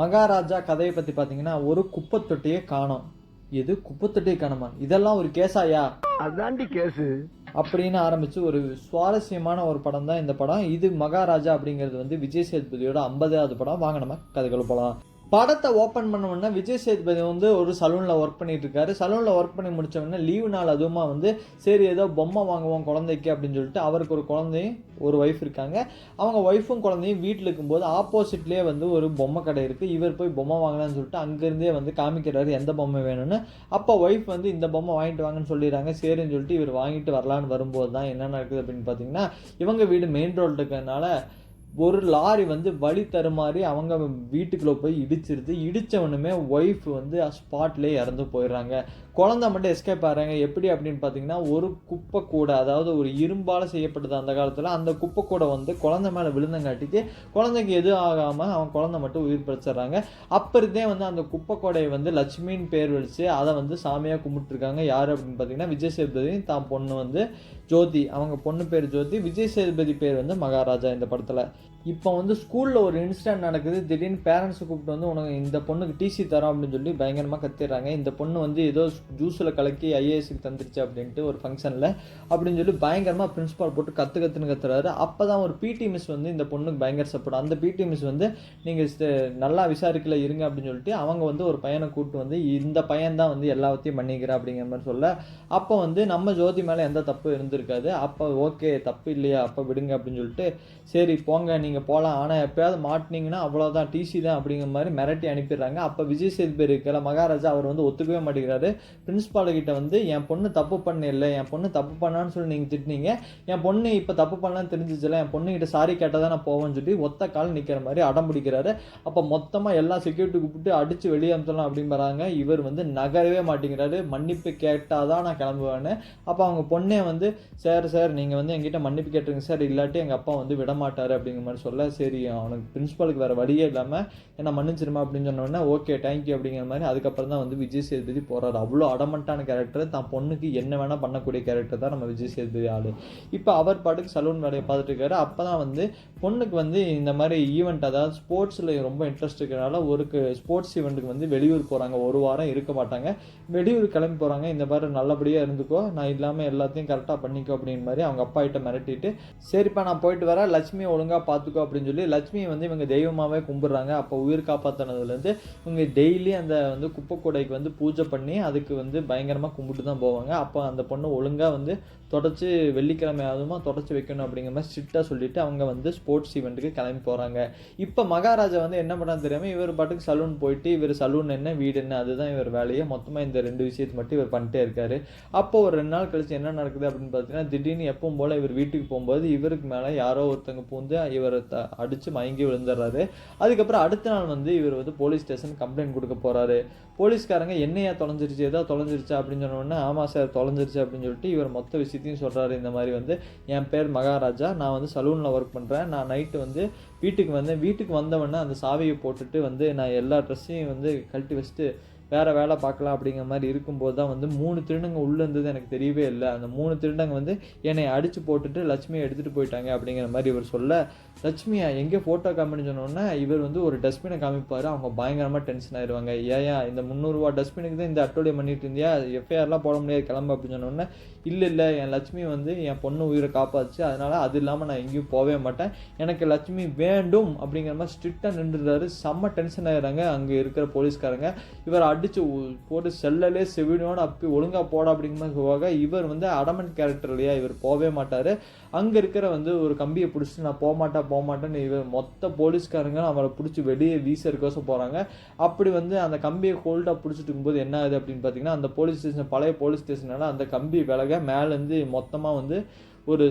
மகாராஜா கதையை பற்றி பார்த்தீங்கன்னா, ஒரு குப்பை தொட்டியே காணோம். எது குப்பை தொட்டியே காணுமா? இதெல்லாம் ஒரு கேஸாயா? அதாண்டி கேஸு அப்படின்னு ஆரம்பிச்சு ஒரு சுவாரஸ்யமான ஒரு படம் தான் இந்த படம். இது மகாராஜா அப்படிங்கிறது வந்து விஜய் சேதுபதியோட 50வது படம். வாங்க நம்ம கதைக்குள்ள போகலாம். படத்தை ஓப்பன் பண்ண உடனே விஜய் சேதுபதி வந்து ஒரு சலூனில் ஒர்க் பண்ணிட்டு இருக்காரு. சலூனில் ஒர்க் பண்ணி முடிச்ச உடனே லீவு நாள் அதுவுமா வந்து சரி ஏதோ பொம்மை வாங்குவோம் குழந்தைக்கு அப்படின்னு சொல்லிட்டு அவருக்கு ஒரு குழந்தையும் ஒரு ஒய்ஃப் இருக்காங்க. அவங்க ஒய்ஃபும் குழந்தையும் வீட்டில் இருக்கும்போது ஆப்போசிட்லேயே வந்து ஒரு பொம்மை கடை இருக்குது. இவர் போய் பொம்மை வாங்கலாம்னு சொல்லிட்டு அங்கேருந்தே வந்து காமிக்கிறாரு எந்த பொம்மை வேணும்னு. அப்போ ஒய்ஃப் வந்து இந்த பொம்மை வாங்கிட்டு வாங்கன்னு சொல்லிடுறாங்க. சரின்னு சொல்லிட்டு இவர் வாங்கிட்டு வரலான்னு வரும்போது தான் என்ன நடக்குது அப்படின்னு பார்த்தீங்கன்னா, இவங்க வீடு மெயின் ரோடு இருக்கிறதுனால ஒரு லாரி வந்து வழி தருமாறி அவங்க வீட்டுக்குள்ளே போய் இடிச்சிருது. இடித்தவனுமே ஒய்ஃப் வந்து ஸ்பாட்லேயே இறந்து போயிடுறாங்க. குழந்தை மட்டும் எஸ்கேப் ஆகிறாங்க. எப்படி அப்படின்னு பார்த்தீங்கன்னா, ஒரு குப்பை கூடை, அதாவது ஒரு இரும்பால் செய்யப்பட்டது அந்த காலத்தில், அந்த குப்பை கூடை வந்து குழந்தை மேலே விழுந்தங்காட்டிக்கு குழந்தைக்கு எதுவும் ஆகாமல் அவன் குழந்தை மட்டும் உயிர் பிழைச்சிட்றாங்க. அப்புறதே வந்து அந்த குப்பை கூடையை வந்து லட்சுமின்னு பேர் வச்சு அதை வந்து சாமியாக கும்பிட்டுருக்காங்க. யார் அப்படின்னு பார்த்தீங்கன்னா, விஜய் சேதுபதி தான் பொண்ணு வந்து ஜோதி. அவங்க பொண்ணு பேர் ஜோதி, விஜய் சேதுபதி பேர் வந்து மகாராஜா இந்த படத்தில். இப்போ வந்து ஸ்கூலில் ஒரு இன்சிடென்ட் நடக்குது. திடீர்னு பேரண்ட்ஸை கூப்பிட்டு வந்து உனக்கு இந்த பொண்ணுக்கு டிசி தரோம் அப்படின்னு சொல்லி பயங்கரமாக கத்திடுறாங்க. இந்த பொண்ணு வந்து ஏதோ ஜூஸில் கலக்கி ஐஏஎஸ்க்கு தந்துருச்சு அப்படின்ட்டு ஒரு ஃபங்க்ஷனில் அப்படின்னு சொல்லி பயங்கரமாக பிரின்ஸ்பால் போட்டு கற்றுன்னு கத்துறாரு. அப்போ தான் ஒரு பிடி மிஸ் வந்து இந்த பொண்ணுக்கு பயங்கர சப்போர்ட். அந்த பிடி மிஸ் வந்து நீங்கள் நல்லா விசாரிக்கல இருங்க அப்படின்னு சொல்லிட்டு அவங்க வந்து ஒரு பையனை கூப்பிட்டு வந்து இந்த பையன் தான் வந்து எல்லாத்தையும் பண்ணிக்கிறேன் அப்படிங்கிற மாதிரி சொல்ல, அப்போ வந்து நம்ம ஜோதி மேலே எந்த தப்பு இருந்திருக்காது. அப்போ ஓகே தப்பு இல்லையா அப்போ விடுங்க அப்படின்னு சொல்லிட்டு சரி போங்க நீங்கள் போகலாம், ஆனால் எப்போயாவது மாட்டினீங்கன்னா அவ்வளோதான் டிசி தான் அப்படிங்கிற மாதிரி மிரட்டி அனுப்பிடுறாங்க. அப்போ விஜய் சேதுபதி இருக்கிற மகாராஜா அவர் வந்து ஒத்துக்கவே மாட்டேங்கிறாரு. பிரின்ஸ்பாலுக்கிட்ட வந்து என் பொண்ணு தப்பு பண்ண இல்லை, என் பொண்ணு தப்பு பண்ணான்னு சொல்லி நீங்கள் திட்டினீங்க, என் பொண்ணு இப்போ தப்பு பண்ணலான்னு தெரிஞ்சிச்சுல, என் பொண்ணுக்கிட்ட சாரி கேட்டால் தான் நான் போவேன்னு சொல்லி ஒத்த கால் நிற்கிற மாதிரி அடம் பிடிக்கிறாரு. அப்போ மொத்தமாக எல்லா செக்யூரிட்டி கூப்பிட்டு அடித்து வெளியே அனுப்பலாம் அப்படிங்கிறாங்க. இவர் வந்து நகரவே மாட்டேங்கிறாரு. மன்னிப்பு கேட்டால் தான் நான் கிளம்புவேன்னு. அப்போ அவங்க பொண்ணே வந்து சார் நீங்கள் வந்து என்கிட்ட மன்னிப்பு கேட்டுருங்க சார், இல்லாட்டி எங்கள் அப்பா வந்து விடமாட்டார் அப்படிங்கிற மாதிரி சொல்ல, சரி அவனுக்கு பிரின்ஸ்பாலுக்கு வேறு வழியே இல்லாமல் என்ன மன்னிச்சிருமா அப்படின்னு சொன்னோடனே ஓகே தேங்க்யூ அப்படிங்கிற மாதிரி அதுக்கப்புறம் தான் வந்து விஜய் சேதுபதி போகிறாரு. அவ்வளோ அடமண்டான கேரக்டர், தான் பொண்ணுக்கு என்ன வேணால் பண்ணக்கூடிய கேரக்டர் தான் நம்ம விஜய் சேதுபதி ஆள். இப்போ அவர் பாட்டுக்கு சலூன் வேலையை பார்த்துட்டு இருக்காரு. அப்போ தான் வந்து பொண்ணுக்கு வந்து இந்த மாதிரி ஈவெண்ட், அதாவது ஸ்போர்ட்ஸில் ரொம்ப இன்ட்ரெஸ்ட் இருக்கிறனால ஒரு ஸ்போர்ட்ஸ் ஈவெண்ட்டுக்கு வந்து வெளியூர் போகிறாங்க. ஒரு வாரம் இருக்க மாட்டாங்க, வெளியூர் கிளம்பி போகிறாங்க. இந்த மாதிரி நல்லபடியாக இருந்துக்கோ, நான் இல்லாமல் எல்லாத்தையும் கரெக்டாக பண்ணிக்கோ அப்படிங்கிற மாதிரி அவங்க அப்பா கிட்ட மிரட்டிட்டு சரிப்பா நான் போயிட்டு வரேன், லட்சுமியை ஒழுங்காக பார்த்துக்கோ அப்படின்னு சொல்லி லட்சுமியை வந்து இவங்க தெய்வமாகவே கும்பிட்றாங்க. அப்போ உயிர் காப்பாற்றினதுலேருந்து இவங்க டெய்லி அந்த வந்து குப்பை கூடைக்கு வந்து பூஜை பண்ணி அதுக்கு வந்து பயங்கரமாக கும்பிட்டு தான் போவாங்க. அப்போ அந்த பொண்ணு ஒழுங்காக வந்து தொடச்சி வெள்ளிக்கிழமை அதுமா தொடச்சி வைக்கணும் அப்படிங்கிற மாதிரி ஸ்ட்ரிக்டாக சொல்லிட்டு அவங்க வந்து ஸ்போர்ட்ஸ் ஈவெண்ட்டுக்கு கிளம்பி போகிறாங்க. இப்போ மகாராஜா வந்து என்ன பண்ணான்னு தெரியாமல் இவர் பாட்டுக்கு சலூன் போயிட்டு இவர் சலூன் என்ன வீடு என்ன அதுதான் இவர் வேலையை, மொத்தமாக இந்த 2 விஷயத்தை மட்டும் இவர் பண்ணிட்டே இருக்காரு. அப்போ ஒரு 2 நாள் கழிச்சு என்ன நடக்குது அப்படின்னு பார்த்தீங்கன்னா, திடீர்னு எப்பவும் போல் இவர் வீட்டுக்கு போகும்போது இவருக்கு மேலே யாரோ ஒருத்தங்க பூந்து இவரை அடித்து மயங்கி விழுந்துடுறாரு. அதுக்கப்புறம் அடுத்த நாள் வந்து இவர் வந்து போலீஸ் ஸ்டேஷன் கம்ப்ளைண்ட் கொடுக்க போகிறாரு. போலீஸ்காரங்க என்னையா தொலைஞ்சிருச்சு, ஏதோ தொலைஞ்சிருச்சா அப்படின்னு சொன்னோடனே ஆமாம் சார் தொலைஞ்சிருச்சு அப்படின்னு சொல்லிட்டு இவர் மொத்த விஷயத்தையும் சொல்கிறாரு. இந்த மாதிரி வந்து என் பேர் மகாராஜா, நான் வந்து சலூனில் ஒர்க் பண்ணுறேன், நான் நைட்டு வந்து வீட்டுக்கு வந்தவொடனே அந்த சாவியை போட்டுட்டு வந்து நான் எல்லா ட்ரெஸ்ஸையும் வந்து கழட்டி வச்சுட்டு வேறு வேலை பார்க்கலாம் அப்படிங்கிற மாதிரி இருக்கும்போது தான் வந்து 3 திருடங்க உள்ளே இருந்தது எனக்கு தெரியவே இல்லை. அந்த 3 திருடங்க வந்து என்னை அடித்து போட்டுட்டு லட்சுமியை எடுத்துகிட்டு போயிட்டாங்க அப்படிங்கிற மாதிரி இவர் சொல்ல, லட்சுமியா எங்கே ஃபோட்டோ காமின்னு சொன்னோன்னே இவர் வந்து ஒரு டஸ்ட்பினை காமிப்பார். அவங்க பயங்கரமாக டென்ஷன் ஆயிடுவாங்க. ஏன் இந்த 300 ரூபா டஸ்ட்பினுக்கு தான் இந்த அட்டோலியம் பண்ணிட்டு இருந்தியா, எஃப்ஐஆர்லாம் போட முடியாது கிளம்பு அப்படின்னு சொன்னோன்னே, இல்லை என் லட்சுமி வந்து என் பொண்ணு உயிரை காப்பாச்சு, அதனால் அது இல்லாமல் நான் எங்கேயும் போகவே மாட்டேன், எனக்கு லட்சுமி வேண்டும் அப்படிங்கிற மாதிரி ஸ்ட்ரிக்டாக நின்றுறாரு. செம்ம டென்ஷன் ஆகிடுறாங்க அங்கே இருக்கிற போலீஸ்காரங்க. இவர் அடித்து போட்டு செல்லலே செவினோடு அப்படி ஒழுங்காக போட அப்படிங்கிற மாதிரி சொல்லுவாங்க. இவர் வந்து அடமெண்ட் கேரக்டர் இல்லையா, இவர் போகவே மாட்டார். அங்கே இருக்கிற வந்து ஒரு கம்பியை பிடிச்சிட்டு நான் போகமாட்டேன்னு இவர் மொத்த போலீஸ்காரங்க அவரை பிடிச்சி வெளியே வீசறதுக்கோசம் போகிறாங்க. அப்படி வந்து அந்த கம்பியை ஹோல்டாக பிடிச்சிட்டு இருக்கும்போது என்ன ஆகுது அப்படின்னு பார்த்தீங்கன்னா, அந்த போலீஸ் ஸ்டேஷன் பழைய போலீஸ் ஸ்டேஷனால அந்த கம்பி விலக மேலேருந்து மொத்தமாக வந்து ஒரு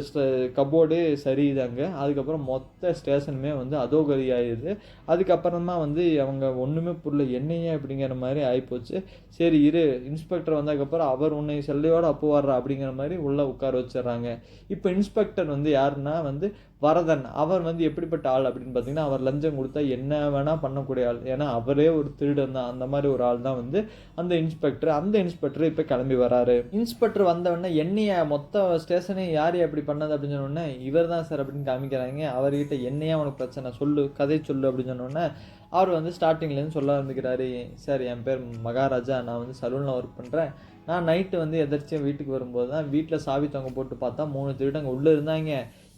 கபோர்டு சரியுதாங்க. அதுக்கப்புறம் மொத்த ஸ்டேஷனுமே வந்து அதோகதி ஆயிடுது. அதுக்கப்புறமா வந்து அவங்க ஒன்றுமே புரியல, என்னையே அப்படிங்கிற மாதிரி ஆகிப்போச்சு. சரி இரு இன்ஸ்பெக்டர் வந்ததுக்கப்புறம் அவர் உன்னை செல்லையோடு அப்போ வர்றா அப்படிங்கிற மாதிரி உள்ளே உட்கார வச்சிடுறாங்க. இப்போ இன்ஸ்பெக்டர் வந்து யாருன்னா வந்து வரதன். அவர் வந்து எப்படிப்பட்ட ஆள் அப்படின்னு பார்த்தீங்கன்னா, அவர் லஞ்சம் கொடுத்தா என்ன வேணால் பண்ணக்கூடிய ஆள். ஏன்னா அவரே ஒரு திருடன் தான். அந்த மாதிரி ஒரு ஆள் தான் வந்து அந்த இன்ஸ்பெக்டர் இப்போ கிளம்பி வராரு. இன்ஸ்பெக்டர் வந்தவொடனே என்னைய மொத்த ஸ்டேஷனையும் யார் எப்படி பண்ணது அப்படின்னு சொன்னோடனே இவர் தான் சார் அப்படின்னு காமிக்கிறாங்க. அவர்கிட்ட என்னையா உனக்கு பிரச்சனை சொல்லு, கதை சொல்லு அப்படின்னு சொன்னோடனே அவர் வந்து ஸ்டார்டிங்லேருந்து சொல்ல ஆரம்பிக்கிறாரு, சார் என் பேர் மகாராஜா, நான் வந்து சலூனில் ஒர்க் பண்ணுறேன். நான் நைட்டு வந்து எதிர்ச்சியாக வீட்டுக்கு வரும்போது தான் வீட்டில் சாவி தொங்க போட்டு பார்த்தா 3 திருடங்க உள்ளே இருந்தாங்க,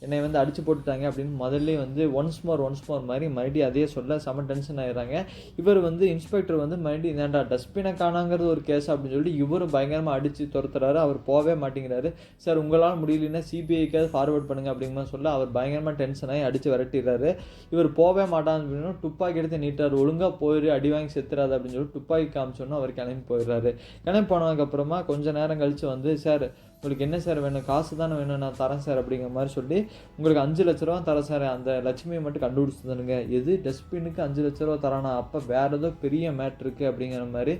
என்னை வந்து அடிச்சு போட்டுட்டாங்க அப்படின்னு முதல்ல வந்து ஒன்ஸ் மோர் மாதிரி மறுபடியும் அதே சொல்ல செம டென்ஷன் ஆயிடுறாங்க. இவர் வந்து இன்ஸ்பெக்டர் வந்து மறுபடியும் ஏன்டா டஸ்ட்பினை காணாங்கிறது ஒரு கேஸ் அப்படின்னு சொல்லிட்டு இவரும் பயங்கரமாக அடித்து துரத்துறாரு. அவர் போகவே மாட்டேங்கிறாரு. சார் உங்களால் முடியலன்னா சிபிஐக்காவது ஃபார்வர்ட் பண்ணுங்க அப்படிங்கிற சொல்ல அவர் பயங்கரமாக டென்ஷன் ஆகி அடித்து விரட்டிடுறாரு. இவர் போகவே மாட்டான்னு அப்படின்னு துப்பாக்கி எடுத்து நீட்டார். ஒழுங்காக போயிரு, அடி வாங்கி செத்துறாரு அப்படின்னு சொல்லி துப்பாக்கி காமிச்சோன்னா அவர் கிளம்பி போயிடுறாரு. கிளம்பி போனதுக்கப்புறமா கொஞ்சம் நேரம் கழித்து வந்து, சார் உங்களுக்கு என்ன சார் வேணும், காசு தானே வேணும், நான் தரேன் சார் அப்படிங்கிற மாதிரி சொல்லி, உங்களுக்கு 5 லட்ச ரூபா தரேன் சார், அந்த லட்சுமியை மட்டும் கண்டுபிடிச்சி தானுங்க. எது டஸ்ட்பினுக்கு 5 லட்ச ரூபா தரானா, அப்போ வேறு ஏதோ பெரிய மேட்ரு இருக்குது அப்படிங்கிற மாதிரி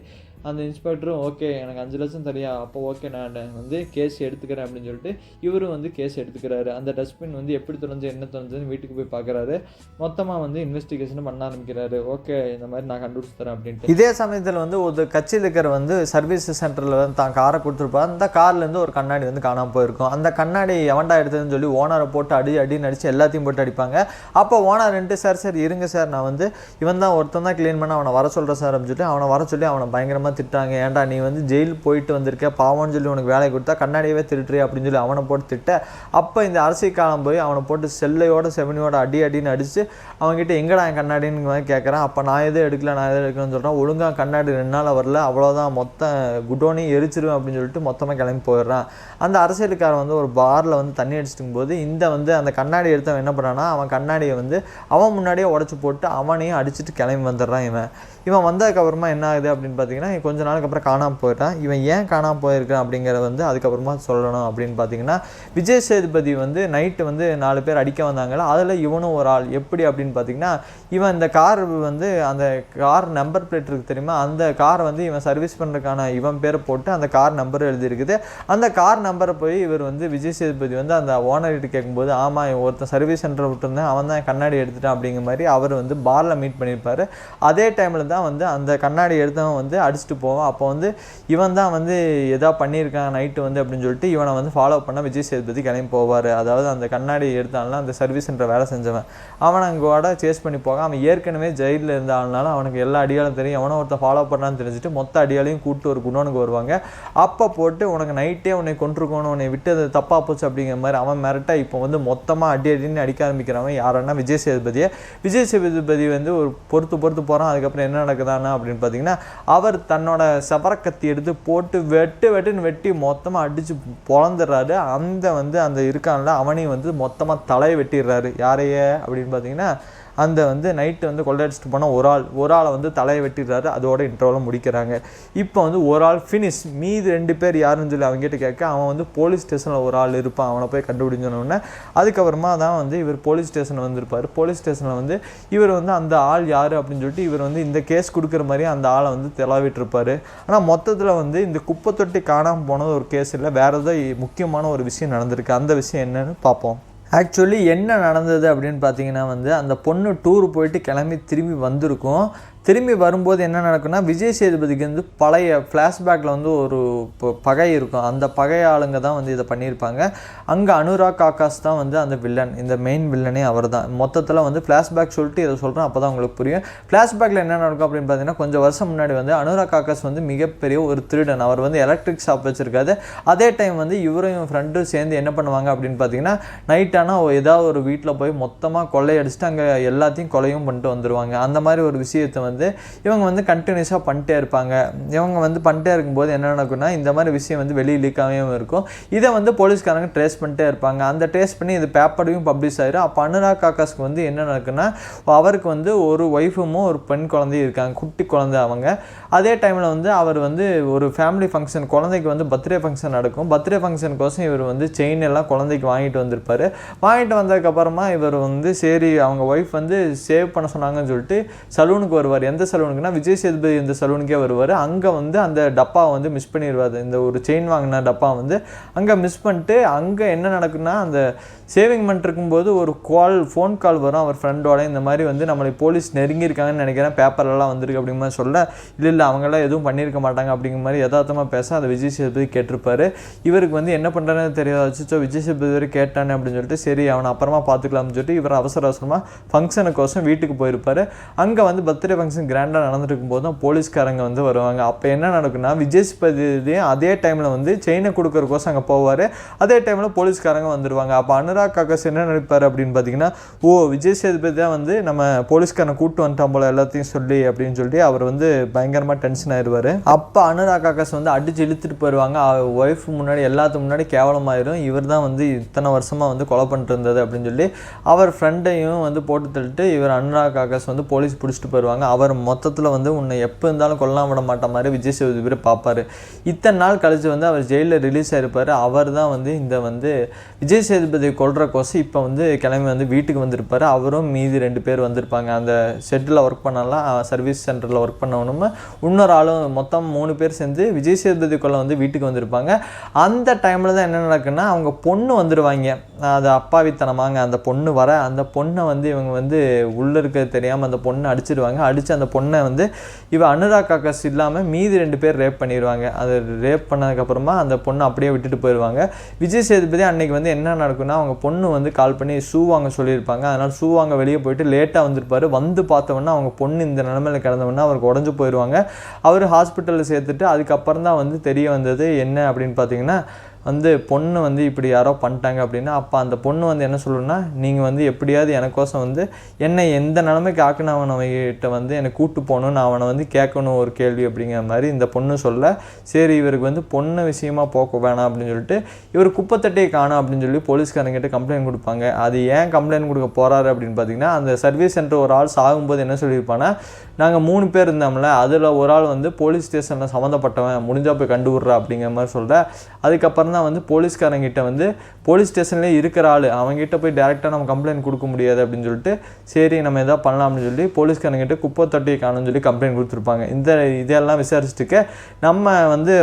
அந்த இன்ஸ்பெக்டரும் ஓகே எனக்கு 5 லட்சம் தரியா, அப்போ ஓகே நான் வந்து கேஸ் எடுத்துக்கிறேன் அப்படின்னு சொல்லிட்டு இவரும் வந்து கேஸ் எடுத்துக்கிறாரு. அந்த டஸ்ட்பின் வந்து எப்படி தொலைஞ்சு என்ன தொலைஞ்சுன்னு வீட்டுக்கு போய் பார்க்குறாரு. மொத்தமாக வந்து இன்வெஸ்டிகேஷன் பண்ண ஆரம்பிக்கிறாரு. ஓகே இந்த மாதிரி நான் கண்டுபிடிச்சி தரேன் அப்படின்ட்டு. இதே சமயத்தில் வந்து ஒரு கட்சியில் இருக்கிற வந்து சர்வீஸ் சென்டரில் வந்து தான் காரை கொடுத்துருப்பாரு. அந்த கார்லேருந்து ஒரு கண்ணாடி வந்து காணாமல் போயிருக்கும். அந்த கண்ணாடி எவன்டா எடுத்ததுன்னு சொல்லி ஓனரை போட்டு அடின்னு அடித்து எல்லாத்தையும் போட்டு அடிப்பாங்க. அப்போ ஓனர் ரெண்டு சார் இருங்க சார், நான் வந்து இவன் தான் ஒருத்தன் தான் க்ளீன் பண்ண, அவனை வர சொல்கிறேன் சார் அப்படின்னு சொல்லி அவனை வர சொல்லி அவனை பயங்கரமாக திட்டாங்க. ஏன்டா நீ வந்து ஜெயில் போயிட்டு வந்திருக்க, பாவம்னு சொல்லி உனக்கு வேலை கொடுத்தா கண்ணாடியவே திருட்டுறே அப்படின்னு சொல்லி அவனை போட்டு திட்ட. அப்போ இந்த அரசியல் காலம் போய் அவனை போட்டு செல்லையோட செவனியோட அடின்னு அடித்து அவங்ககிட்ட எங்கடா என் கண்ணாடின்னு மாதிரி கேட்குறான். அப்போ நான் எதுவும் எடுக்கலன்னு சொல்கிறான். ஒழுங்காக கண்ணாடி 2 நாள் வரல, அவ்வளோதான் மொத்த குடோனையும் எரிச்சிருவேன் அப்படின்னு சொல்லிட்டு மொத்தமாக கிளம்பி போயிடுறான். அந்த அரசியலுக்காரன் வந்து ஒரு பாரில் வந்து தண்ணி அடிச்சிட்டு போது இந்த வந்து அந்த கண்ணாடி எடுத்தவன் என்ன பண்ணான்னா, அவன் கண்ணாடியை வந்து அவன் முன்னாடியே உடச்சி போட்டு அவனையும் அடிச்சுட்டு கிளம்பி வந்துடுறான். இவன் வந்ததுக்கப்புறமா என்ன ஆகுது அப்படின்னு பார்த்தீங்கன்னா, கொஞ்ச நாளுக்கு அப்புறம் காணாமல் போயிட்டான். இவன் ஏன் காணாமல் போயிருக்கான் அப்படிங்கிறத வந்து அதுக்கப்புறமா சொல்லணும். அப்படின்னு பார்த்தீங்கன்னா, விஜய் சேதுபதி வந்து நைட்டு வந்து 4 பேர் அடிக்க வந்தாங்களா, அதில் இவனும் ஒரு ஆள். எப்படி அப்படின்னு பார்த்தீங்கன்னா, இவன் இந்த கார் வந்து அந்த கார் நம்பர் பிளேட் இருக்குது தெரியுமா, அந்த காரை வந்து இவன் சர்வீஸ் பண்ணுறதுக்கான இவன் பேரை போட்டு அந்த கார் நம்பர் எழுதியிருக்குது. அந்த கார் நம்பரை போய் இவர் வந்து விஜய் சேதுபதி வந்து அந்த ஓனர்கிட்ட கேட்கும்போது, ஆமாம் ஒருத்தன் சர்வீஸ் சென்டர் விட்டுருந்தேன், அவன் தான் கண்ணாடி எடுத்துட்டான் அப்படிங்கிற மாதிரி அவர் வந்து பாரில் மீட் பண்ணியிருப்பார். அதே டைமில் தான் வந்து அந்த கண்ணாடி எடுத்தவன் வந்து அடிச்சுட்டு போவான். அப்போ வந்து இவன் தான் வந்து எதா பண்ணியிருக்கான் நைட்டு வந்து அப்படின்னு சொல்லிட்டு இவனை வந்து ஃபாலோ பண்ண விஜய் சேதுபதி கிளம்பி போவார். அதாவது அந்த கண்ணாடி எடுத்தாலும் அந்த சர்வீஸ் சென்டர் வேலை செஞ்சவன் அவனை அங்கோட சேஸ் பண்ணி போக, அவன் ஏற்கனவே ஜெயிலில் இருந்த ஆளுனால அவனுக்கு எல்லா அடியாலும் தெரியும். எவனோ ஒருத்தர் ஃபாலோ பண்ணான்னு தெரிஞ்சுட்டு மொத்த அடியாலையும் கூப்பிட்டு ஒரு குடோனுக்கு வருவாங்க. அப்போ போட்டு உனக்கு நைட்டே உன்னை கொண்டிருக்கணும், உன்னை விட்டு அது தப்பாக போச்சு அப்படிங்கிற மாதிரி அவன் மிரட்ட இப்போ வந்து மொத்தமாக அடின்னு அடிக்க ஆரம்பிக்கிறவன் யாருன்னா விஜய் சேதுபதியை. விஜய் சேதுபதி வந்து ஒரு பொறுத்து போகிறான். அதுக்கப்புறம் என்ன நடக்குதானா அப்படின்னு பார்த்தீங்கன்னா, அவர் தன்னோட சபரக்கத்தி எடுத்து போட்டு வெட்டுன்னு வெட்டி மொத்தமாக அடித்து பொழந்துடுறாரு. அந்த இருக்கான்ல அவனையும் வந்து மொத்தமாக தலையை வெட்டிடுறாரு. யாரையே அப்படின்னு பார்த்தீங்கன்னா, அந்த வந்து நைட்டு வந்து கொள்ளையடிச்சிட்டு போனால் ஒரு ஆளை வந்து தலையை வெட்டிடுறாரு. அதோட இன்டர்வலும் முடிக்கிறாங்க. இப்போ வந்து ஒரு ஆள் ஃபினிஷ், மீது 2 பேர் யாருன்னு சொல்லி அவங்ககிட்ட கேட்க, அவன் வந்து போலீஸ் ஸ்டேஷனில் ஒரு ஆள் இருப்பான். அவனை போய் கண்டுபிடிச்சோன்னே அதுக்கப்புறமா தான் வந்து இவர் போலீஸ் ஸ்டேஷன் வந்திருப்பார். போலீஸ் ஸ்டேஷனில் வந்து இவர் வந்து அந்த ஆள் யார் அப்படின்னு சொல்லிட்டு இவர் வந்து இந்த கேஸ் கொடுக்குற மாதிரி அந்த ஆளை வந்து தெளாவிட்டுருப்பார். ஆனால் மொத்தத்தில் வந்து இந்த குப்பை தொட்டி காணாமல் போனது ஒரு கேஸ் இல்லை, வேறு ஏதோ முக்கியமான ஒரு விஷயம் நடந்திருக்கு. அந்த விஷயம் என்னன்னு பார்ப்போம். ஆக்சுவலி என்ன நடந்தது அப்படின்னு பார்த்தீங்கன்னா வந்து, அந்த பொண்ணு டூர் போயிட்டு கிளம்பி திரும்பி வந்திருக்கும். திரும்பி வரும்போது என்ன நடக்குன்னா, விஜய் சேதுபதிக்கு வந்து பழைய ஃப்ளாஷ்பேக்கில் வந்து ஒரு பகை இருக்கும். அந்த பகை ஆளுங்க தான் வந்து இதை பண்ணியிருப்பாங்க. அங்கே அனுராக் ஆகாஷ் தான் வந்து அந்த வில்லன், இந்த மெயின் வில்லனே அவர் தான். மொத்தத்தில் வந்து ஃப்ளாஷ்பேக் சொல்லிட்டு இதை சொல்கிறேன், அப்போ தான் உங்களுக்கு புரியும். ஃப்ளாஷ்பேக்கில் என்ன நடக்கும் அப்படின்னு பார்த்தீங்கன்னா, கொஞ்சம் வருஷம் முன்னாடி வந்து அனுராக் ஆகாஷ் வந்து மிகப்பெரிய ஒரு திருடன். அவர் வந்து எலக்ட்ரிக் ஷாப் வச்சுருக்காது. அதே டைம் வந்து இவரும் இவன் ஃப்ரெண்டும் சேர்ந்து என்ன பண்ணுவாங்க அப்படின்னு பார்த்தீங்கன்னா, நைட்டானால் ஏதாவது ஒரு வீட்டில் போய் மொத்தமாக கொள்ளையடிச்சிட்டு அங்கே எல்லாத்தையும் கொலையும் பண்ணிட்டு வந்துடுவாங்க. அந்த மாதிரி ஒரு விஷயத்தை வந்து இவங்க வந்து கண்டினியூஸாக பண்ணிட்டே இருப்பாங்க. இவங்க வந்து பண்ணிட்டே இருக்கும்போது என்ன நடக்குன்னா, இந்த மாதிரி விஷயம் வந்து வெளியே லீக்காகவும் இருக்கும். இதை வந்து போலீஸ்காரங்க ட்ரேஸ் பண்ணிட்டே இருப்பாங்க. அந்த ட்ரேஸ் பண்ணி இது பேப்பரையும் பப்ளிஷ் ஆயிரும். அப்போ அனுராக் ஆகாஷ்க்கு வந்து என்ன நடக்குன்னா, அவருக்கு வந்து ஒரு ஒய்ஃபும் ஒரு பெண் குழந்தையும் இருக்காங்க, குட்டி குழந்தை அவங்க. அதே டைமில் வந்து அவர் வந்து ஒரு ஃபேமிலி ஃபங்க்ஷன், குழந்தைக்கு வந்து பர்த்டே ஃபங்க்ஷன் நடக்கும். பர்த்டே ஃபங்க்ஷனுக்கோசம் இவர் வந்து செயின் எல்லாம் குழந்தைக்கு வாங்கிட்டு வந்திருப்பார். வாங்கிட்டு வந்ததுக்கப்புறமா இவர் வந்து சரி அவங்க ஒய்ஃப் வந்து சேவ் பண்ண சொன்னாங்கன்னு சொல்லிட்டு சலூனுக்கு வருவார். எந்த சலூனுக்குன்னா, விஜய் சேதுபதி இந்த சலூனுக்கே வருவார். அங்கே வந்து அந்த டப்பாவை வந்து மிஸ் பண்ணிடுவார். இந்த ஒரு செயின் வாங்கின டப்பா வந்து அங்கே மிஸ் பண்ணிட்டு, அங்கே என்ன நடக்குன்னா, அந்த சேவிங் பண்ணிருக்கும்போது ஒரு ஃபோன் கால் வரும் அவர் ஃப்ரெண்டோட, இந்த மாதிரி வந்து நம்மளை போலீஸ் நெருங்கியிருக்காங்கன்னு நினைக்கிறேன், பேப்பர்லாம் வந்திருக்கு அப்படிங்கிற மாதிரி சொல்ல, இல்லை அவங்களாம் எதுவும் பண்ணியிருக்க மாட்டாங்க அப்படிங்கிற மாதிரி யதார்த்தமாக பேச அதை விஜய் சேதுபதி கேட்டிருப்பாரு. இவருக்கு வந்து என்ன பண்ணுறான்னு தெரியாது. ஸோ விஜய் சேதுபதி வரை கேட்டானே அப்படின்னு சொல்லிட்டு சரி அவனை அப்புறமா பார்த்துக்கலாம்னு சொல்லிட்டு இவர் அவசரமாக ஃபங்க்ஷனுக்கோசம் வீட்டுக்கு போயிருப்பார். அங்கே வந்து பர்த்டே ஃபங்க்ஷன் கிராண்டாக நடந்துருக்கும் போது தான் போலீஸ்காரங்க வந்து வருவாங்க. அப்போ என்ன நடக்குன்னா விஜய் சேதுபதி அதே டைமில் வந்து செயினை கொடுக்கறக்கோசம் அங்கே போவார். அதே டைமில் போலீஸ்காரங்க வந்துடுவாங்க. அப்போ அனுராக் காக்கஸ் என்ன நினைப்பார் அப்படின்னு பார்த்தீங்கன்னா, ஓ விஜய் சேதுபதி தான் வந்து நம்ம போலீஸ்காரனை கூப்பிட்டு வந்துட்டான் போல எல்லாத்தையும் சொல்லி அப்படின்னு சொல்லிட்டு அவர் வந்து பயங்கரமாக டென்ஷன் ஆயிடுவார். அப்போ அனுராக் காக்கஸ் வந்து அடிச்சு இழுத்துட்டு போயிடுவாங்க. ஒய்ஃப் முன்னாடி எல்லாத்துக்கு முன்னாடி கேவலமாயிரும், இவர் தான் வந்து இத்தனை வருஷமாக வந்து கொலை பண்ணிட்டு இருந்தது அப்படின்னு சொல்லி அவர் ஃப்ரெண்டையும் வந்து போட்டு தள்ளிட்டு இவர் அனுராக் காக்கஸ் வந்து போலீஸ் பிடிச்சிட்டு போயிடுவாங்க. அவர் மொத்தத்தில் வந்து உன்னை எப்போ இருந்தாலும் கொல்லாம விட மாட்ட மாதிரி விஜய் சேதுபதி பார்ப்பார். இத்தனை நாள் கழிச்சு வந்து அவர் ஜெயிலில் ரிலீஸ் ஆகிருப்பார். அவர் தான் வந்து இந்த வந்து விஜய் சேதுபதி கொல்றக்கோசம் இப்போ வந்து கிளம்பி வந்து வீட்டுக்கு வந்திருப்பார். அவரும் மீதி 2 பேர் வந்திருப்பாங்க. அந்த ஷெட்டில் ஒர்க் பண்ணலாம், சர்வீஸ் சென்டரில் ஒர்க் பண்ணணும்னு இன்னொரு ஆளும் மொத்தம் 3 பேர் சேர்ந்து விஜய் சேதுபதி கொள்ள வந்து வீட்டுக்கு வந்திருப்பாங்க. அந்த டைமில் தான் என்ன நடக்குன்னா அவங்க பொண்ணு வந்துடுவாங்க. அது அப்பாவித்தனமாங்க. அந்த பொண்ணு வர அந்த பொண்ணை வந்து இவங்க வந்து உள்ளே இருக்கிறது தெரியாமல் அந்த பொண்ணை அடிச்சிடுவாங்க. அடித்து அந்த பொண்ணை வந்து அனுராக் காக்கஸ் இல்லாமல் மீதி 2 பேர் ரேப் பண்ணிடுவாங்க. அது ரேப் பண்ணதுக்கப்புறமா அந்த பொண்ணை அப்படியே விட்டுட்டு போயிடுவாங்க. விஜய் சேதுபதி அன்னைக்கு வந்து என்ன நடக்குன்னா அவங்க பொண்ணு வந்து கால் பண்ணி ஷூ வாங்க சொல்லியிருப்பாங்க. அதனால் ஷூ வாங்க வெளியே போயிட்டு லேட்டாக வந்திருப்பார். வந்து பார்த்தோன்னா அவங்க பொண்ணு இந்த நிலமையில் கிடந்தவொன்னா அவருக்கு உடஞ்சி போயிடுவாங்க. அவர் ஹாஸ்பிட்டலில் சேர்த்துட்டு அதுக்கப்புறம் தான் வந்து தெரிய வந்தது என்ன அப்படின்னு பார்த்தீங்கன்னா வந்து பொண்ணு வந்து இப்படி யாரோ பண்ணிட்டாங்க அப்படின்னா. அப்போ அந்த பொண்ணு வந்து என்ன சொல்லணும்னா, நீங்கள் வந்து எப்படியாவது எனக்கோசம் வந்து என்னை எந்த நிலைமைக்கு ஆக்கினவனவங்கிட்ட வந்து என்னை கூப்பிட்டு போகணும், நான் அவனை வந்து கேட்கணும் ஒரு கேள்வி அப்படிங்கிற மாதிரி இந்த பொண்ணு சொல்ல, சரி இவருக்கு வந்து பொண்ணு விஷயமா போக்க வேணாம் அப்படின்னு சொல்லிட்டு இவர் குப்பைத்தட்டையை காணும் அப்படின்னு சொல்லி போலீஸ்காரங்கிட்ட கம்ப்ளைண்ட் கொடுப்பாங்க. அது ஏன் கம்ப்ளைண்ட் கொடுக்க போகிறாரு அப்படின்னு பார்த்தீங்கன்னா, அந்த சர்வீஸ் சென்டர் ஒரு ஆள் சாகும்போது என்ன சொல்லியிருப்பான்னா, நாங்கள் 3 பேர் இருந்தோம்ல, அதில் ஒரு ஆள் வந்து போலீஸ் ஸ்டேஷனில் சம்மந்தப்பட்டவன், முடிஞ்சால் போய் கண்டுவிட்றா அப்படிங்கிற மாதிரி சொல்கிற. அதுக்கப்புறம் தான் வந்து போலீஸ்காரங்கிட்ட வந்து போலீஸ் ஸ்டேஷன்லேயே இருக்கிற ஆள் அவங்ககிட்ட போய் டேரெக்டாக நம்ம கம்ப்ளைண்ட் கொடுக்க முடியாது அப்படின்னு சொல்லிட்டு சரி நம்ம எதாவது பண்ணலாம் அப்படின்னு சொல்லி போலீஸ்காரங்கிட்ட குப்பை தொட்டியை காணும்னு சொல்லி கம்ப்ளைண்ட் கொடுத்துருப்பாங்க. இதெல்லாம் விசாரிச்சுட்டுக்க நம்ம வந்து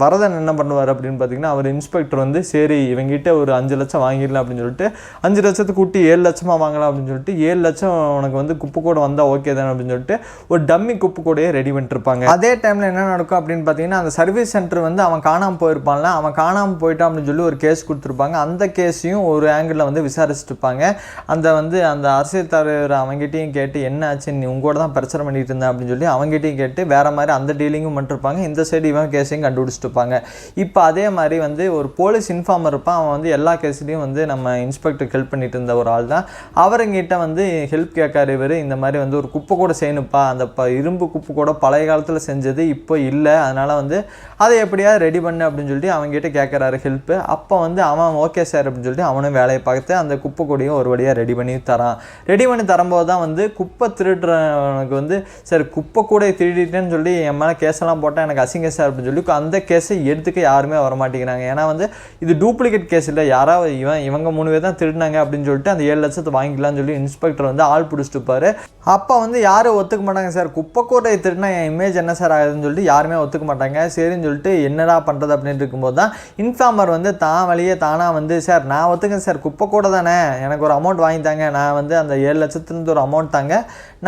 வரதன் என்ன பண்ணுவார் அப்படின்னு பார்த்தீங்கன்னா, அவர் இன்ஸ்பெக்டர் வந்து சரி இவங்ககிட்ட ஒரு 5 லட்சம் வாங்கிடலாம் அப்படின்னு சொல்லிட்டு 5 லட்சத்துக்கு கூட்டி 7 லட்சமாக வாங்கலாம் அப்படின்னு சொல்லிட்டு 7 லட்சம் உனக்கு வந்து குப்பை கூட வந்தால் ஓகே தானே அப்படின்னு சொல்லிட்டு ஒரு டம்மி குப்பை கூடையே ரெடி பண்ணிட்டுருப்பாங்க. அதே டைமில் என்ன நடக்கும் அப்படின்னு பார்த்தீங்கன்னா, அந்த சர்வீஸ் சென்டர் வந்து அவன் காணாமல் போயிருப்பான்ல, அவன் காணாமல் போயிட்டான் அப்படின்னு சொல்லி ஒரு கேஸ் கொடுத்துருப்பாங்க. அந்த கேஸையும் ஒரு ஆங்கிளில் வந்து விசாரிச்சுட்டு இருப்பாங்க. அந்த அரசியல் தலைவர் அவங்ககிட்டையும் கேட்டு என்ன ஆச்சு, நீ உங்களோட தான் பிரச்சனை பண்ணிட்டு இருந்தேன் அப்படின்னு சொல்லி அவங்ககிட்டையும் கேட்டு வேறு மாதிரி அந்த டீலிங்கும் பண்ணிருப்பாங்க. இந்த சைடு இவன் கேஸையும் கண்டுபிடிச்சிட்டு இருப்பாங்க. இப்போ அதே மாதிரி வந்து ஒரு போலீஸ் இன்ஃபார்மர் இருப்பான். அவன் வந்து எல்லா கேஸ்லையும் வந்து நம்ம இன்ஸ்பெக்டருக்கு ஹெல்ப் பண்ணிட்டு இருந்த ஒரு ஆள் தான். அவருங்கிட்ட வந்து ஹெல்ப் கேட்காரு இவர், இந்த மாதிரி வந்து ஒரு குப்பை கூட செய்யணுப்பா, அந்த இரும்பு குப்பை கூட பழைய காலத்தில் செஞ்சது இப்போ இல்லை, அதனால் வந்து அதை எப்படியாவது ரெடி பண்ணு அப்படின்னு சொல்லிட்டு அவங்ககிட்ட கேட்குறாரு ஹெல்ப்பு. அப்போ வந்து அவன் ஓகே சார் அப்படின்னு சொல்லிட்டு அவனும் வேலையை பார்த்து அந்த குப்பை கொடியும் ஒரு வழியாக ரெடி பண்ணி தரும்போது தான் வந்து குப்பை திருடுறவனுக்கு வந்து சார் குப்பை கூட திருடிட்டேன்னு சொல்லி என் மேலே கேஸெல்லாம் போட்டால் எனக்கு அசிங்க சார் அப்படின்னு சொல்லி அந்த கேஸை எடுத்துக்க யாருமே வரமாட்டேங்கிறாங்க. ஏன்னா வந்து இது டூப்ளிகேட் கேஸ் இல்லை, யாராவது இவங்க 3 பேர் தான் திருடினாங்க அப்படின்னு சொல்லிட்டு அந்த 7 லட்சத்தை வாங்கிக்கலாம்னு சொல்லி இன்ஸ்பெக்டர் வந்து ஆள் பிடிச்சிட்டு இருப்பாரு. அப்போ வந்து யாரும் ஒத்துக்க மாட்டாங்க, சார் குப்பை கூட திருடினா என் இமேஜ் என்ன சார் ஆகுதுன்னு சொல்லிட்டு யாருமே ஒத்துக்க மாட்டாங்க. சரின்னு சொல்லிட்டு என்னடா பண்ணுறது அப்படின்னு இருக்கும்போது தான் இன்ஃபார்மர் வந்து தான் வழியே தானாக வந்து சார் நான் ஒத்துக்கேன் சார், குப்பை கூட தானே, எனக்கு ஒரு அமௌண்ட் வாங்கித்தாங்க, நான் வந்து அந்த 7 லட்சத்துலேருந்து ஒரு அமௌண்ட் தாங்க,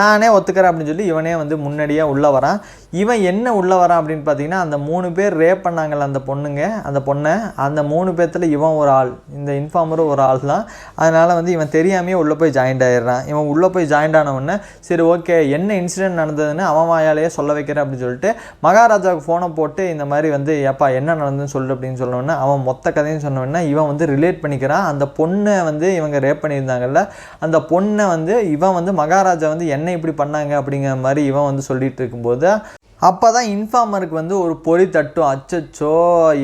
நானே ஒத்துக்கிறேன் அப்படின்னு சொல்லி இவனே வந்து முன்னாடியே உள்ளே வரான். இவன் என்ன உள்ளே வரான் அப்படின்னு பார்த்தீங்கன்னா, அந்த 3 பேர் ரேப் பண்ணாங்கல்ல அந்த பொண்ணை அந்த 3 பேர்த்தில் இவன் ஒரு ஆள், இந்த இன்ஃபார்மரும் ஒரு ஆள் தான். அதனால் வந்து இவன் தெரியாமையே உள்ளே போய் ஜாயின்ட் ஆகிடுறான். இவன் உள்ளே போய் ஜாயின்ட் ஆனவுடனே சரி ஓகே என்ன இன்சிடென்ட் நடந்ததுன்னு அவன் வாயாலேயே சொல்ல வைக்கிறேன் அப்படின்னு சொல்லிட்டு மகாராஜாவுக்கு ஃபோனை போட்டு இந்த மாதிரி வந்து ஏப்பா என்ன நடந்ததுன்னு சொல்லு அப்படின்னு சொன்னோன்னே அவன் மொத்த கதையும் சொன்னோன்னே இவன் வந்து ரிலேட் பண்ணிக்கிறான். அந்த பொண்ணை வந்து இவங்க ரேப் பண்ணியிருந்தாங்கல்ல, அந்த பொண்ணை வந்து இவன் வந்து மகாராஜா வந்து என்ன இப்படி பண்ணாங்க அப்படிங்கிற மாதிரி இவன் வந்து சொல்லிட்டு இருக்கும்போது அப்போ தான் இன்ஃபார்மருக்கு வந்து ஒரு பொறி தட்டும், அச்சச்சோ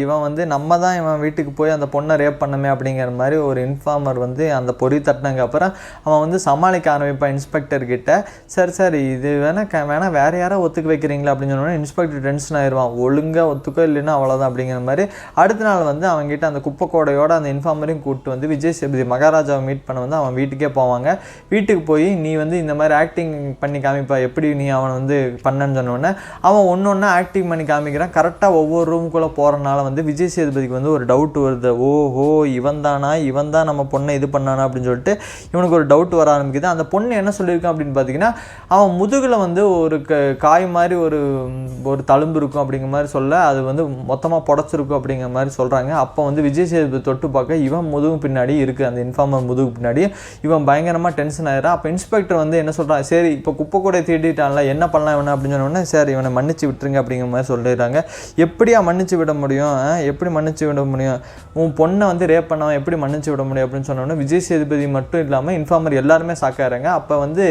இவன் வந்து நம்ம தான் இவன் வீட்டுக்கு போய் அந்த பொண்ணை ரேப் பண்ணமே அப்படிங்கிற மாதிரி ஒரு இன்ஃபார்மர் வந்து அந்த பொறி தட்டினங்க அப்புறம் அவன் வந்து சமாளிக்க ஆரம்பிப்பான் இன்ஸ்பெக்டர்கிட்ட. சார் இது வேணால் வேறு யாரோ ஒத்துக்க வைக்கிறீங்களா அப்படின்னு சொன்னோன்னா இன்ஸ்பெக்டர் டென்ஷன் ஆயிடுவான், ஒழுங்காக ஒத்துக்கோ இல்லைன்னா அவ்வளோதான் அப்படிங்கிற மாதிரி. அடுத்த நாள் வந்து அவங்ககிட்ட அந்த குப்பை கோடையோட அந்த இன்ஃபார்மரையும் கூப்பிட்டு வந்து விஜய் சேதுபதி மகாராஜாவை மீட் பண்ண வந்து அவன் வீட்டுக்கே போவாங்க. வீட்டுக்கு போய் நீ வந்து இந்த மாதிரி ஆக்டிங் பண்ணி காமிப்பா, எப்படி நீ அவனை வந்து பண்ணன்னு சொன்னோன்னே அவன் ஒன்று ஒன்றா ஆக்டிங் பண்ணி காமிக்கிறான். கரெக்டாக ஒவ்வொரு ரூமுக்குள்ளே போகிறனால வந்து விஜய் சேதுபதிக்கு வந்து ஒரு டவுட் வருது. ஓஹோ இவன் தான் நம்ம பொண்ணை இது பண்ணானா அப்படின்னு சொல்லிட்டு இவனுக்கு ஒரு டவுட் வர ஆரம்பிக்குது. அந்த பொண்ணு என்ன சொல்லியிருக்கான் அப்படின்னு பார்த்தீங்கன்னா, அவன் முதுகில் வந்து ஒரு காய் மாதிரி ஒரு தழும்பு இருக்கும் அப்படிங்கிற மாதிரி சொல்ல, அது வந்து மொத்தமாக புடச்சிருக்கும் அப்படிங்கிற மாதிரி சொல்கிறாங்க. அப்போ வந்து விஜய் சேதுபதி தொட்டு பார்க்க இவன் முதுகு பின்னாடி இருக்குது, அந்த இன்ஃபார்மர் முதுகு பின்னாடி. இவன் பயங்கரமாக டென்ஷன் ஆயிடுறான். அப்போ இன்ஸ்பெக்டர் வந்து என்ன சொல்கிறான், சரி இப்போ குப்பை கூட தீட்டிட்டான்ல, என்ன பண்ணலாம் இவனை அப்படின்னு சொன்னோடனே, சரி இவனை மன்னிச்சு விட்டுருங்க அப்படிங்கிற மாதிரி சொல்லிடுறாங்க. எப்படியா மன்னிச்சு விட முடியும், எப்படி மன்னிச்சு விட முடியும், உன் பொண்ணை வந்து ரேப் பண்ணவன் எப்படி மன்னிச்சு விட முடியும் அப்படின்னு சொன்னோன்னே விஜய் சேதுபதி மட்டும் இல்லாமல் இன்ஃபார்மர் எல்லாருமே சாக்காகிறாங்க. அப்போ வந்து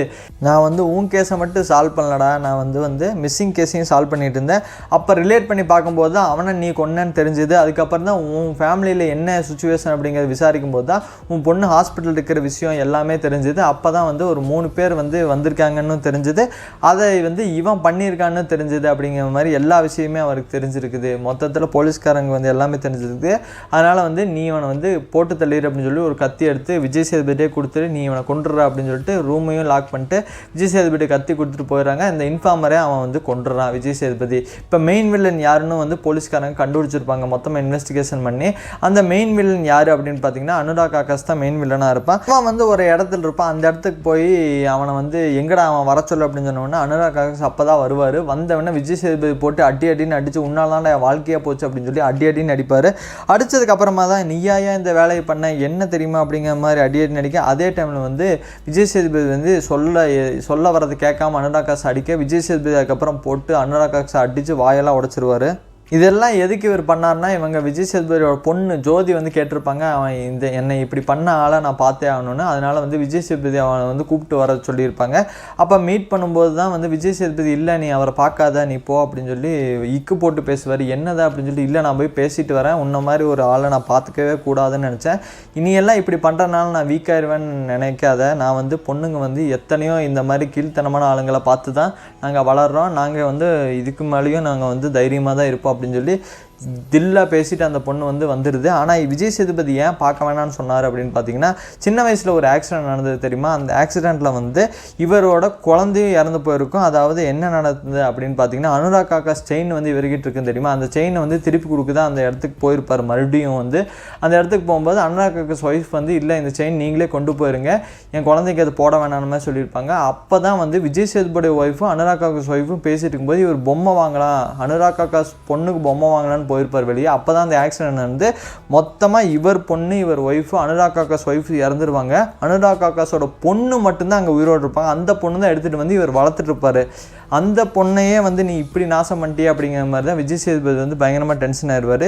நான் வந்து உன் கேஸை மட்டும் சால்வ் பண்ணலடா, நான் வந்து மிஸ்ஸிங் கேஸையும் சால்வ் பண்ணிட்டு இருந்தேன். அப்போ ரிலேட் பண்ணி பார்க்கும்போது தான் அவனை நீ கொன்னன்னு தெரிஞ்சுது. அதுக்கப்புறம் தான் உன் ஃபேமிலியில் என்ன சுச்சுவேஷன் அப்படிங்கிறத விசாரிக்கும் போது தான் உன் பொண்ணு ஹாஸ்பிட்டல் இருக்கிற விஷயம் எல்லாமே தெரிஞ்சுது. அப்போ தான் வந்து ஒரு 3 பேர் வந்து வந்திருக்காங்கன்னு தெரிஞ்சுது, அதை வந்து இவன் பண்ணியிருக்கான்னு தெரிஞ்சுது. அப்படிங்கிற மாதிரி எல்லா விஷயமே அவருக்கு தெரிஞ்சிருக்குது. மொத்தத்தில் போலீஸ்காரங்க வந்து எல்லாமே தெரிஞ்சிருக்குது. அதனால் வந்து நீ இவனை வந்து போட்டு தள்ளிடு அப்படின்னு சொல்லி ஒரு கத்தி எடுத்து விஜய் சேதுபதியே கொடுத்துட்டு நீ இவனை கொண்டுடுற அப்படின்னு சொல்லிட்டு ரூமையும் லாக் பண்ணிட்டு விஜய் சேதுபதி கத்தி கொடுத்துட்டு போயிடுறாங்க. இந்த இன்ஃபார்மரே அவன் வந்து கொண்டுறான் விஜய் சேதுபதி. இப்போ மெயின் வில்லன் யாருன்னு வந்து போலீஸ்காரங்க கண்டுபிடிச்சிருப்பாங்க மொத்தமாக இன்வெஸ்டிகேஷன் பண்ணி. அந்த மெயின் வில்லன் யார் அப்படின்னு பார்த்தீங்கன்னா அனுராக் ஆகாஷ் தான் மெயின் வில்லனாக இருப்பான். அவன் வந்து ஒரு இடத்துல இருப்பான். அந்த இடத்துக்கு போய் அவனை வந்து எங்கடா அவன் வர சொல்லு அப்படின்னு சொன்னோன்னா அனுராக் ஆகாஷ் அப்போ தான் வருவார். வந்தவொடனே விஜய் சேதுபதி போட்டு அடின்னு அடித்து உன்னால்தான் என் வாழ்க்கையாக போச்சு அப்படின்னு சொல்லி அடின்னு அடிப்பார். அடித்ததுக்கப்புறமா தான் நீயா இந்த வேலையை பண்ண என்ன தெரியுமா அப்படிங்கிற மாதிரி அடின்னு அடிக்க, அதே டைமில் வந்து விஜய் சேதுபதி வந்து சொல்ல வரதை கேட்காம அனுராக் ஆகாஷ் அடிக்க, விஜய் சேதுபதி அதுக்கப்புறம் போட்டு அனுராக் ஆகாஷ் அடித்து வாயெல்லாம் உடைச்சிருவார். இதெல்லாம் எதுக்கு இவர் பண்ணார்னா, இவங்க விஜய் சேதுபதியோட பொண்ணு ஜோதி வந்து கேட்டிருப்பாங்க, அவன் என்னை இப்படி பண்ண ஆளை நான் பார்த்தே ஆகணும்னு. அதனால் வந்து விஜய் சேதுபதி அவனை வந்து கூப்பிட்டு வர சொல்லியிருப்பாங்க. அப்போ மீட் பண்ணும்போது தான் வந்து விஜய் சேதுபதி இல்லை நீ அவரை பார்க்காத நீ போ அப்படின்னு சொல்லி இக்கு போட்டு பேசுவார். என்னதா அப்படின்னு சொல்லி, இல்லை நான் போய் பேசிட்டு வரேன், உன்ன மாதிரி ஒரு ஆளை நான் பார்த்துக்கவே கூடாதுன்னு நினச்சேன், இனியெல்லாம் இப்படி பண்ணுறனால நான் வீக்காயிருவேன்னு நினைக்காத, நான் வந்து பொண்ணுங்க வந்து எத்தனையோ இந்த மாதிரி கீழ்த்தனமான ஆளுங்களை பார்த்து தான் நாங்கள் வளர்கிறோம், நாங்கள் வந்து இதுக்கு மேலேயும் நாங்கள் வந்து தைரியமாக தான் இருப்போம் அப்படின்னு சொல்லி தில்லாக பேசிட்டு அந்த பொண்ணு வந்து வந்துடுது. ஆனால் விஜய் சேதுபதி ஏன் பார்க்க வேணான்னு சொன்னார் அப்படின்னு பார்த்தீங்கன்னா, சின்ன வயசில் ஒரு ஆக்சிடென்ட் நடந்தது தெரியுமா, அந்த ஆக்சிடெண்ட்டில் வந்து இவரோட குழந்தையும் இறந்து போயிருக்கும். அதாவது என்ன நடந்தது அப்படின்னு பார்த்தீங்கன்னா, அனுராக் ஆகாஷ் செயின் வந்து இவர்கிட்ட இருக்குன்னு தெரியுமா, அந்த செயினை வந்து திருப்பி கொடுக்குதா அந்த இடத்துக்கு போயிருப்பார். மறுபடியும் வந்து அந்த இடத்துக்கு போகும்போது அனுராக் ஆகாஷ் ஒய்ஃப் வந்து இல்லை இந்த செயின் நீங்களே கொண்டு போயிருங்க, என் குழந்தைக்கு அது போட வேணான்னு மாதிரி சொல்லியிருப்பாங்க. அப்போ தான் வந்து விஜய் சேதுபதி ஒய்ஃபும் அனுராக் ஆகாஷ் ஒய்ஃபும் பேசிட்டு இருக்கும்போது இவர் பொம்மை வாங்கலாம், அனுராக் ஆகாஷ் பொண்ணுக்கு பொம்மை வாங்கலான்னு போயிருப்பார் வெளியே. அப்போ தான் அந்த ஆக்சிடென்ட் வந்து மொத்தமாக இவர் பொண்ணு இவர் ஒய்ஃபு அனுராக் ஆகாஷ் ஒய்ஃப் இறந்துருவாங்க. அனுராக் ஆகாஷோட பொண்ணு மட்டும்தான் அங்கே உயிரோடு இருப்பாங்க. அந்த பொண்ணு தான் எடுத்துகிட்டு வந்து இவர் வளர்த்துட்டு இருப்பார். அந்த பொண்ணையே வந்து நீ இப்படி நாசம் பண்ணிட்டியே அப்படிங்கிற மாதிரி தான் விஜய் சேதுபதி வந்து பயங்கரமாக டென்ஷன் ஆயிடுவார்.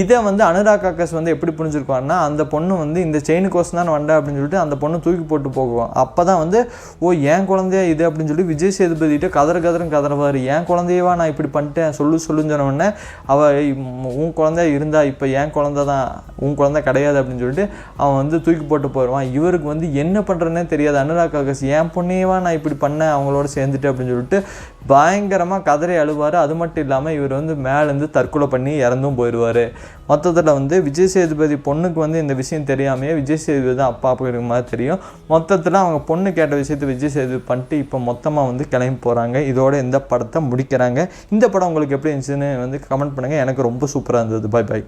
இதை வந்து அனுராக் ஆகாஷ் வந்து எப்படி புரிஞ்சுருப்பாருன்னா, அந்த பொண்ணு வந்து இந்த செயினுக்கோசம் தான் வந்தா அப்படின்னு சொல்லிட்டு அந்த பொண்ணு தூக்கி போட்டு போகுவோம். அப்போ தான் வந்து ஓ என் குழந்தையா இது அப்படின்னு சொல்லி விஜய் சேதுபதிகிட்ட கதறுவார். என் குழந்தையவா நான் இப்படி பண்ணிட்டேன் சொல்லுன்னு சொன்னோடனே, அவள் உன் குழந்தை இருந்தா இப்போ என் குழந்தை தான், உன் குழந்தை கிடையாது அப்படின்னு சொல்லிட்டு அவன் வந்து தூக்கி போட்டு போயிடுவான். இவருக்கு வந்து என்ன பண்ணுறதுனே தெரியாது. அனுராக் ஆகாஷ் என் பொண்ணையவா நான் இப்படி பண்ணேன் அவங்களோட சேர்ந்துட்டு அப்படின்னு சொல்லிட்டு பயங்கரமாக கதறி அழுவார். அது மட்டும் இல்லாமல் இவர் வந்து மேலேருந்து தற்கொலை பண்ணி இறந்தும் போயிடுவார். மொத்தத்தில் வந்து விஜய் சேதுபதி பொண்ணுக்கு வந்து இந்த விஷயம் தெரியாமையே விஜய் சேதுபதி தான் அப்பா அப்படிங்கிற மாதிரி தெரியும். மொத்தத்தில் அவங்க பொண்ணு கேட்ட விஷயத்தை விஜய் சேதுபதி பண்ணிட்டு இப்போ மொத்தமாக வந்து கிளம்பி போகிறாங்க. இதோட இந்த படத்தை முடிக்கிறாங்க. இந்த படம் உங்களுக்கு எப்படி இருந்துச்சுன்னு வந்து கமெண்ட் பண்ணுங்கள். எனக்கு ரொம்ப சூப்பராக இருந்தது. பாய்.